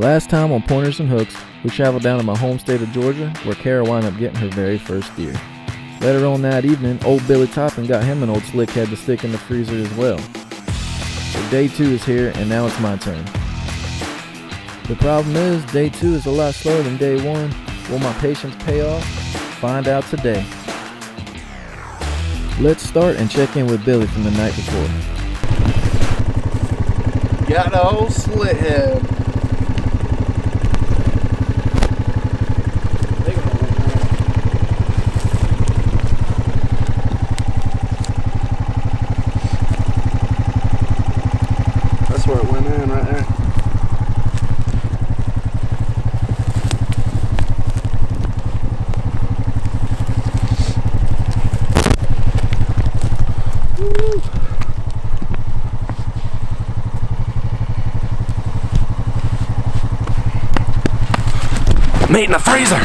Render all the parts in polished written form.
Last time on Pointers and Hooks, we traveled down to my home state of Georgia, where Kara wound up getting her very first deer. Later on that evening, old Billy Toppin got him an old slick head to stick in the freezer as well. So day 2 is here, and now it's my turn. The problem is, day 2 is a lot slower than day 1. Will my patience pay off? Find out today. Let's start and check in with Billy from the night before. Got a whole slit head. That's where it went in right there. Woo. Meat in the freezer.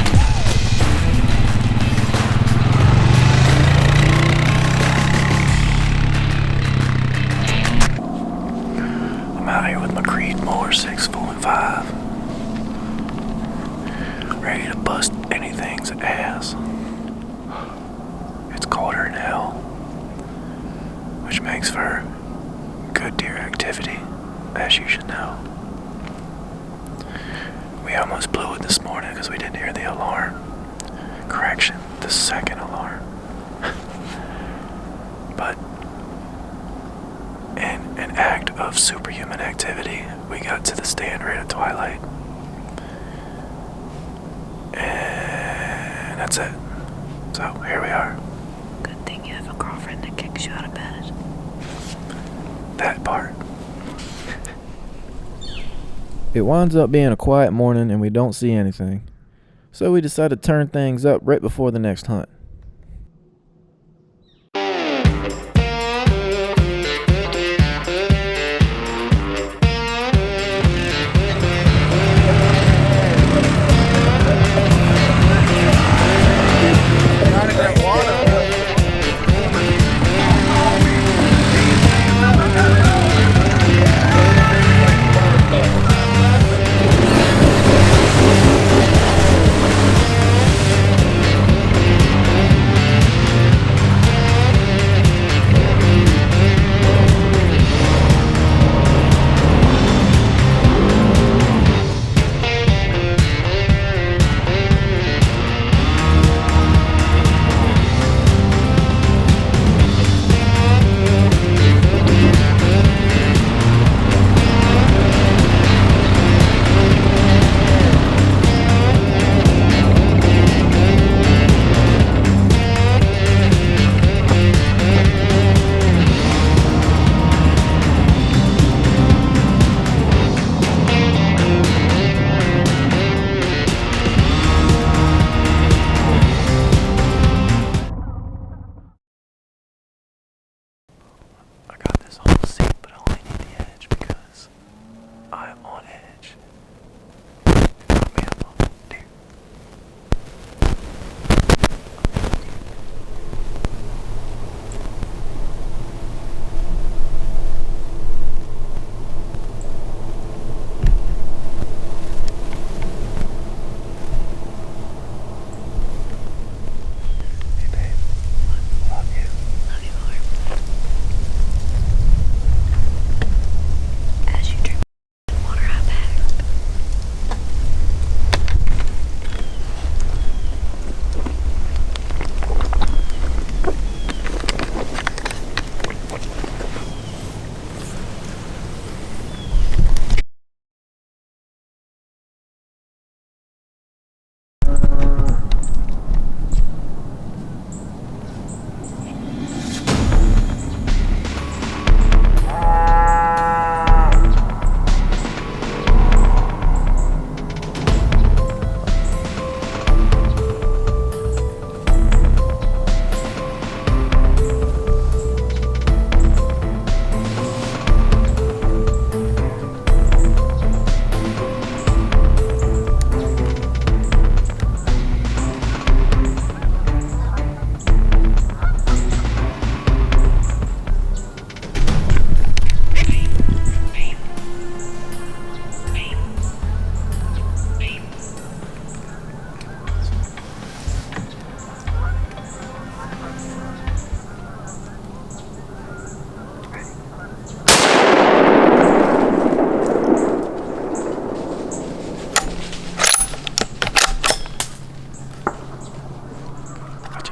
I'm out here with my Creed Moore 6, 4, and 5. Ready to bust anything's ass. It's colder than hell, which makes for good deer activity, as you should know. We almost blew it this morning because we didn't hear the alarm. Correction, the second alarm. But in an act of superhuman activity, we got to the stand right at twilight. And that's it. So here we are. Good thing you have a girlfriend that kicks you out of bed. That part. It winds up being a quiet morning and we don't see anything. So we decide to turn things up right before the next hunt.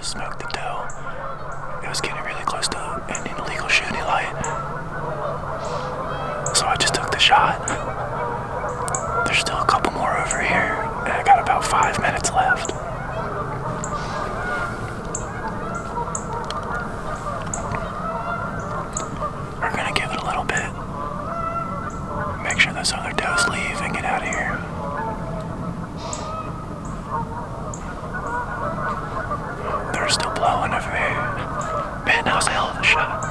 smoke the doe. It was getting really close to an illegal shooting light. So I just took the shot. There's still a couple more over here, and I got about 5 minutes left. We're gonna give it a little bit. Make sure those other does leave and get out of here. They're still blowing over here. Man, that was a hell of a shot.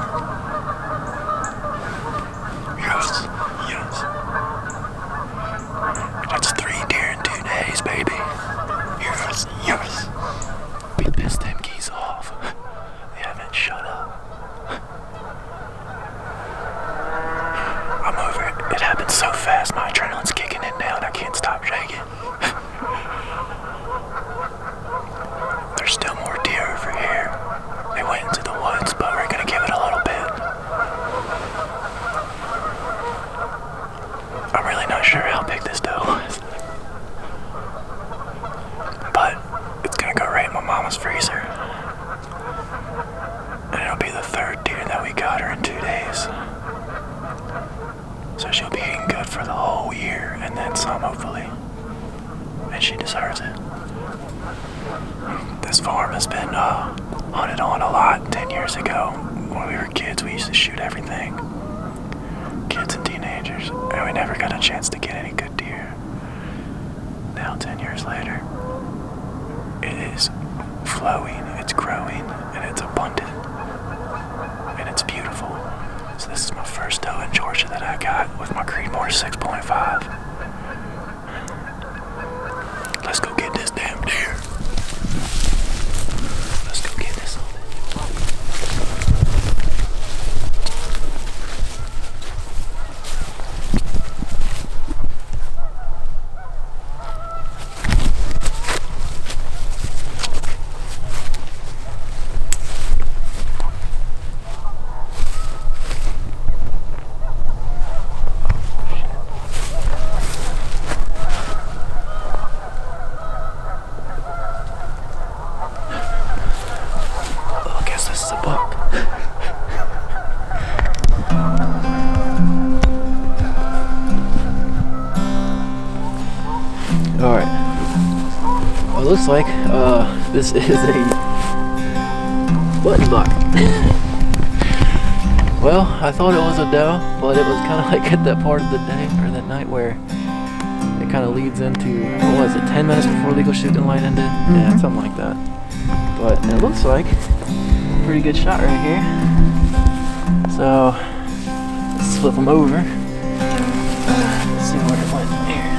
Yes, yes. That's 3 deer in 2 days, baby. Yes, yes. We pissed them geese off. They haven't shut up. I'm over it. It happened so fast. My adrenaline's kicking in now and I can't stop shaking. There's still more deer over here. They went into the woods, but we're gonna give it a little bit. I'm really not sure how big this doe was. But it's gonna go right in my mama's freezer. And it'll be the 3rd deer that we got her in 2 days. So she'll be eating good for the whole year and then some, hopefully. And she deserves it. This farm has been hunted on a lot 10 years ago. When we were kids, we used to shoot everything. Kids and teenagers. And we never got a chance to get any good deer. Now, 10 years later, it is flowing, it's growing, and it's abundant. And it's beautiful. So this is my first doe in Georgia that I got with my Creedmoor 6.5. Let's go get this damn deer. Let's go get this on it. Alright. Well, it looks like this is a button buck. Well, I thought it was a doe, but it was kind of like at that part of the day, or that night where it kind of leads into, what was it, 10 minutes before legal shooting light ended? Yeah, something like that. But it looks like a pretty good shot right here. So, let's flip them over. Let's see where it went here.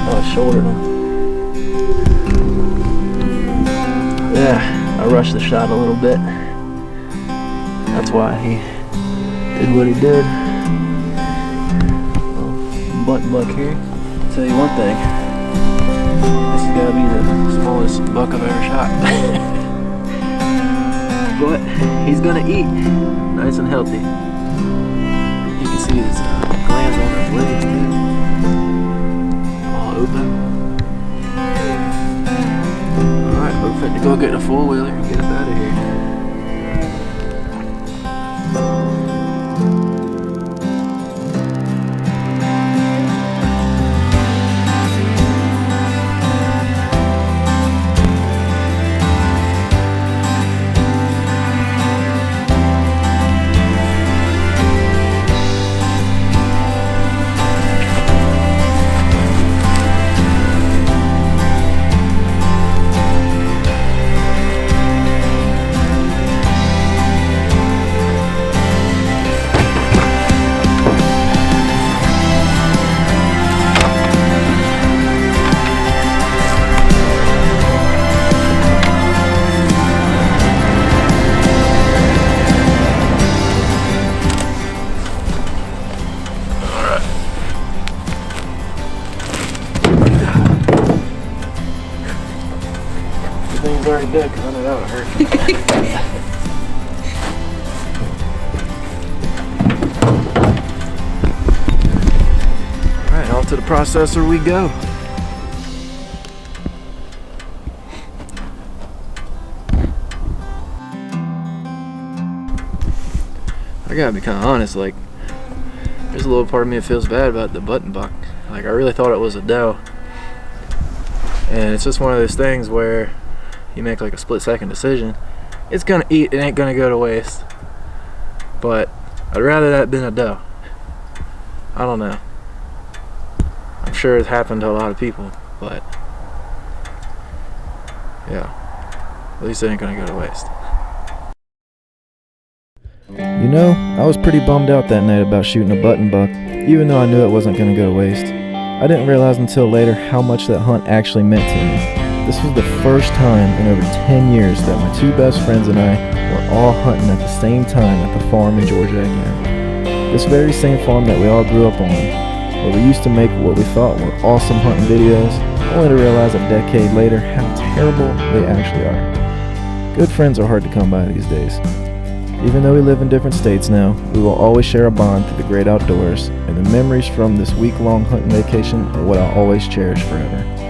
Oh, I shouldered him. Yeah, I rushed the shot a little bit. That's why he did what he did. Button buck here. I'll tell you one thing. This has got to be the smallest buck I've ever shot. But he's gonna eat nice and healthy. You can see his glands on his legs too. All open. Alright, we're fit to go get in a 4-wheeler and get up out of here. Thing's already dead because I know that would hurt. Alright, off to the processor we go. I gotta be kind of honest, like, there's a little part of me that feels bad about the button buck. Like, I really thought it was a doe. And it's just one of those things where you make like a split-second decision. It's gonna eat, it ain't gonna go to waste. But I'd rather that been a doe. I don't know. I'm sure it's happened to a lot of people, but yeah, at least it ain't gonna go to waste. You know, I was pretty bummed out that night about shooting a button buck, even though I knew it wasn't gonna go to waste. I didn't realize until later how much that hunt actually meant to me. This was the first time in over 10 years that my two best friends and I were all hunting at the same time at the farm in Georgia again. This very same farm that we all grew up on, where we used to make what we thought were awesome hunting videos, only to realize a decade later how terrible they actually are. Good friends are hard to come by these days. Even though we live in different states now, we will always share a bond through the great outdoors, and the memories from this week-long hunting vacation are what I'll always cherish forever.